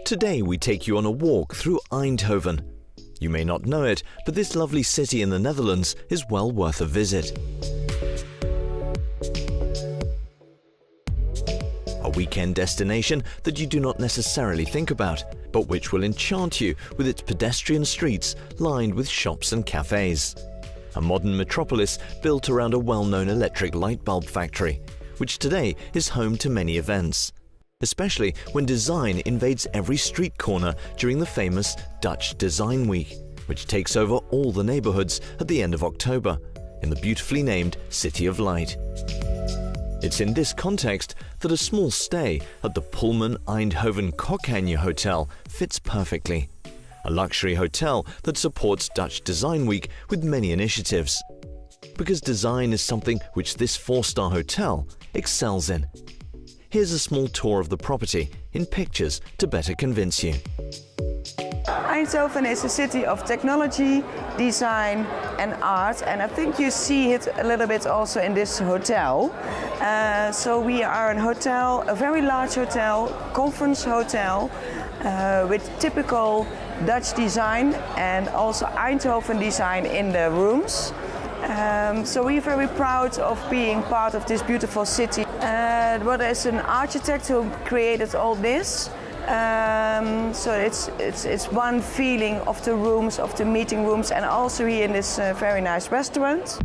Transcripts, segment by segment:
Today we take you on a walk through Eindhoven. You may not know it, but this lovely city in the Netherlands is well worth a visit. A weekend destination that you do not necessarily think about, but which will enchant you with its pedestrian streets lined with shops and cafes. A modern metropolis built around a well-known electric light bulb factory, which today is home to many events, especially when design invades every street corner during the famous Dutch Design Week, which takes over all the neighborhoods at the end of October in the beautifully named City of Light. It's in this context that a small stay at the Pullman Eindhoven Kokanje Hotel fits perfectly. A luxury hotel that supports Dutch Design Week with many initiatives. Because design is something which this 4-star hotel excels in. Here's a small tour of the property in pictures to better convince you. Eindhoven is a city of technology, design and art, and I think you see it a little bit also in this hotel. So we are a hotel, a very large hotel, conference hotel, with typical Dutch design and also Eindhoven design in the rooms. So we're very proud of being part of this beautiful city. What is an architect who created all this? So it's one feeling of the rooms, of the meeting rooms, and also here in this very nice restaurant.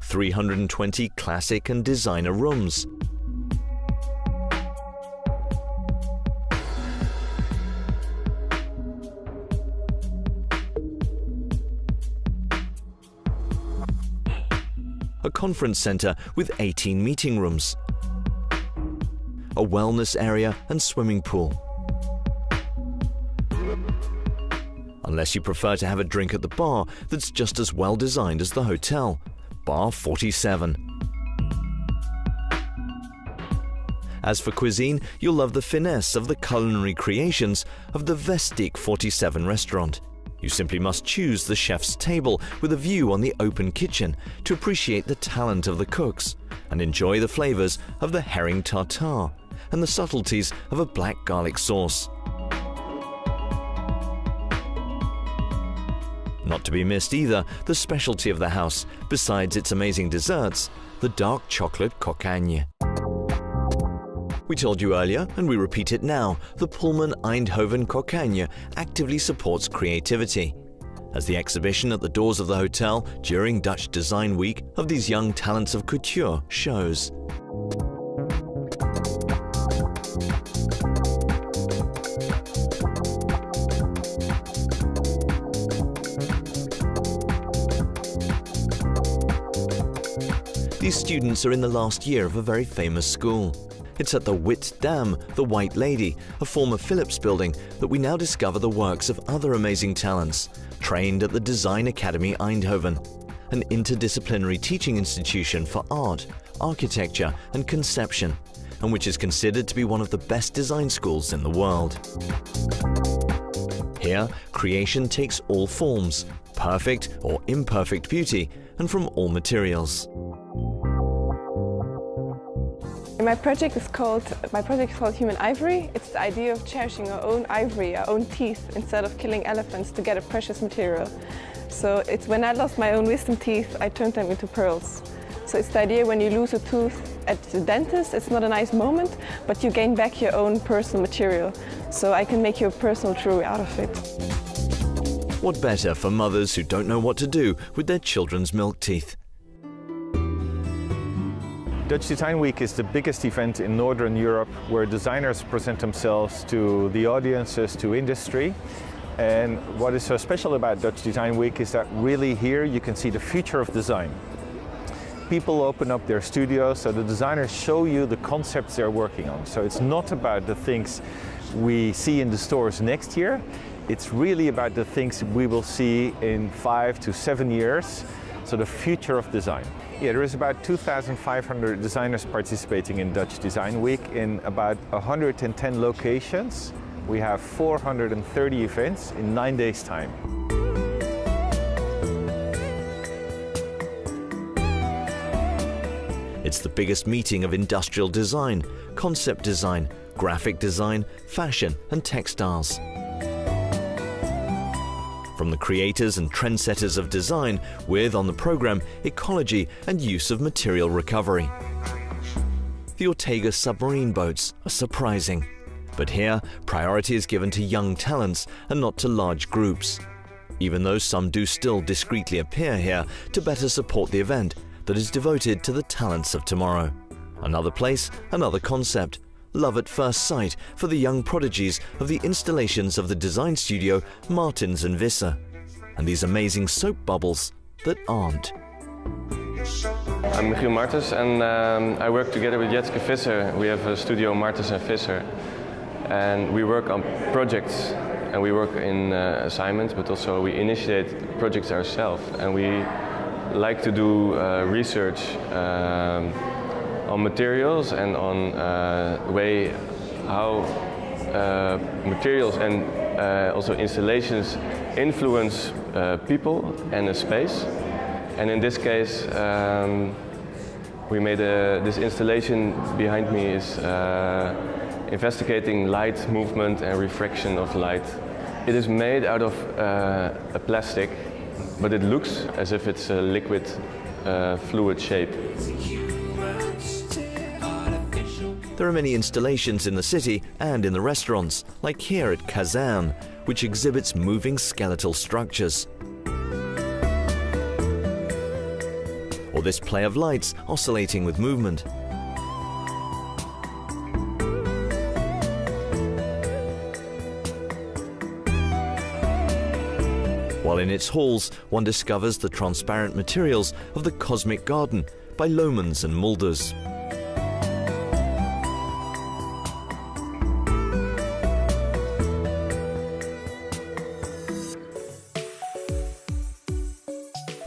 .320 classic and designer rooms. A conference center with 18 meeting rooms. A wellness area and swimming pool. Unless you prefer to have a drink at the bar that's just as well designed as the hotel. Bar 47. As for cuisine, you'll love the finesse of the culinary creations of the Vestic 47 restaurant. You simply must choose the chef's table with a view on the open kitchen to appreciate the talent of the cooks and enjoy the flavors of the herring tartare and the subtleties of a black garlic sauce. Not to be missed either, the specialty of the house, besides its amazing desserts, the dark chocolate kokanje. We told you earlier, and we repeat it now, the Pullman Eindhoven Kokanje actively supports creativity, as the exhibition at the doors of the hotel during Dutch Design Week of these young talents of couture shows. These students are in the last year of a very famous school. It's at the Wit Dam, the White Lady, a former Philips building, that we now discover the works of other amazing talents, trained at the Design Academy Eindhoven, an interdisciplinary teaching institution for art, architecture and conception, and which is considered to be one of the best design schools in the world. Here, creation takes all forms, perfect or imperfect beauty, and from all materials. My project is called Human Ivory. It's the idea of cherishing our own ivory, our own teeth, instead of killing elephants to get a precious material. So it's when I lost my own wisdom teeth, I turned them into pearls. So it's the idea when you lose a tooth at the dentist, it's not a nice moment, but you gain back your own personal material. So I can make you a personal jewelry out of it. What better for mothers who don't know what to do with their children's milk teeth? Dutch Design Week is the biggest event in Northern Europe where designers present themselves to the audiences, to industry. And what is so special about Dutch Design Week is that really here you can see the future of design. People open up their studios, so the designers show you the concepts they're working on. So it's not about the things we see in the stores next year, it's really about the things we will see in 5 to 7 years. So the future of design. Yeah, there is about 2,500 designers participating in Dutch Design Week in about 110 locations. We have 430 events in 9 days' time. It's the biggest meeting of industrial design, concept design, graphic design, fashion and textiles. From the creators and trendsetters of design, with on the program ecology and use of material recovery. The Ortega submarine boats are surprising, but here priority is given to young talents and not to large groups, even though some do still discreetly appear here to better support the event that is devoted to the talents of tomorrow. Another place, another concept. Love at first sight for the young prodigies of the installations of the design studio Martins and Visser, and these amazing soap bubbles that aren't. I'm Michiel Martens and I work together with Jetske Visser. We have a studio Martens and Visser, and we work on projects and we work in assignments, but also we initiate projects ourselves, and we like to do research on materials and on the way how materials and also installations influence people and a space. And in this case, we made this installation behind me is investigating light movement and refraction of light. It is made out of a plastic, but it looks as if it's a liquid, fluid shape. There are many installations in the city and in the restaurants, like here at Kazan, which exhibits moving skeletal structures. Or this play of lights oscillating with movement. While in its halls, one discovers the transparent materials of the Cosmic Garden by Lomans and Mulders.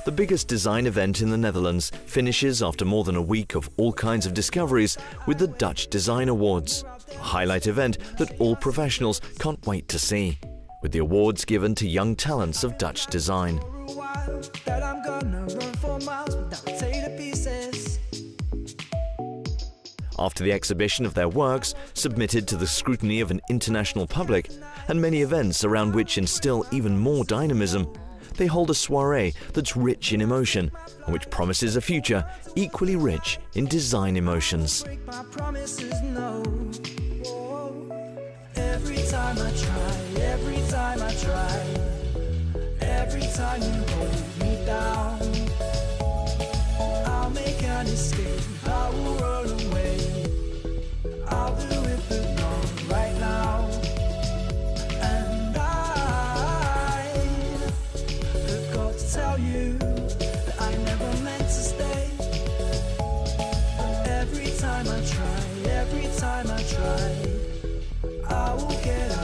The biggest design event in the Netherlands finishes after more than a week of all kinds of discoveries with the Dutch Design Awards, a highlight event that all professionals can't wait to see, with the awards given to young talents of Dutch design. After the exhibition of their works, submitted to the scrutiny of an international public, and many events around which instill even more dynamism, they hold a soirée that's rich in emotion, and which promises a future equally rich in design emotions. Every time I try, every time I try, every time you hold me down, I'll make an escape, I will roll away, I'll do it but not right now. And I have got to tell you that I never meant to stay. Every time I try, every time I try, I will get out.